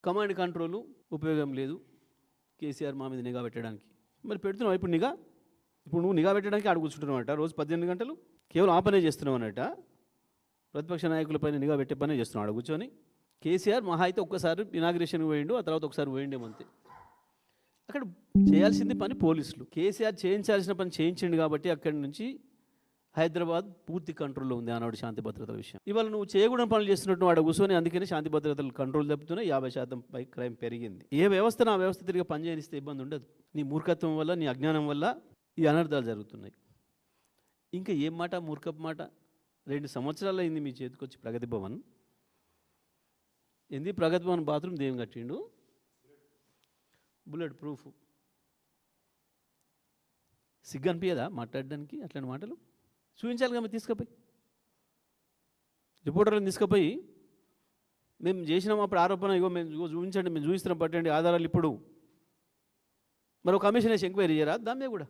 Command control ఉపయోగం లేదు కేసీఆర్ మా మీద నిఘా పెట్టడానికి. మరి పెడుతున్నావు ఇప్పుడు నిఘా? ఇప్పుడు నువ్వు నిఘా పెట్టడానికి ఆడ కూర్చుంటున్నావు అన్నట రోజు 18 గంటలు కేవలం ఆ పనే చేస్తున్నావు అన్నట. ప్రతిపక్ష నాయకులపైన నిఘా పెట్టే పనే చేస్తున్నావు ఆడ కూర్చొని. కేసీఆర్ మహా అయితే ఒక్కసారి ఇనాగ్రేషన్ పోయిండు, ఆ తర్వాత ఒకసారి పోయిండేమంతే. అక్కడ చేయాల్సింది పని పోలీసులు. కేసీఆర్ చేయించాల్సిన పని చేయించిండు కాబట్టి అక్కడి నుంచి హైదరాబాద్ పూర్తి కంట్రోల్లో ఉంది ఆనాడు శాంతి భద్రతల విషయం. ఇవాళ నువ్వు చేయకూడని పనులు చేస్తున్నట్టు వాడు కూర్చొని అందుకని శాంతి భద్రతలు కంట్రోల్ తప్పుతున్నాయి. 50% పై క్రైమ్ పెరిగింది. ఏ వ్యవస్థను ఆ వ్యవస్థ తిరిగి పనిచేయనిస్తే ఇబ్బంది ఉండదు. నీ మూర్ఖత్వం వల్ల, నీ అజ్ఞానం వల్ల ఈ అనర్థాలు జరుగుతున్నాయి. ఇంకా ఏం మాట, మూర్ఖపు మాట. 2 సంవత్సరాలు అయింది మీ చేతికి వచ్చి ప్రగతి భవన్. ఏంది ప్రగతి భవన్ బాత్రూమ్ దేం కట్టిండు? Bullet proof. సిగ్గు అనిపించదా మాట్లాడడానికి అట్లాంటి మాటలు? చూపించాలి కదా, తీసుకుపోయి రిపోర్టర్లను తీసుకుపోయి మేము చేసినాం అప్పుడు ఆరోపణ, ఇగో మేము చూపించండి, మేము చూపిస్తున్నాం, పట్టండి ఆధారాలు. ఇప్పుడు మరో కమిషన్ వేసి ఎంక్వైరీ చేయరా దాని మీద కూడా?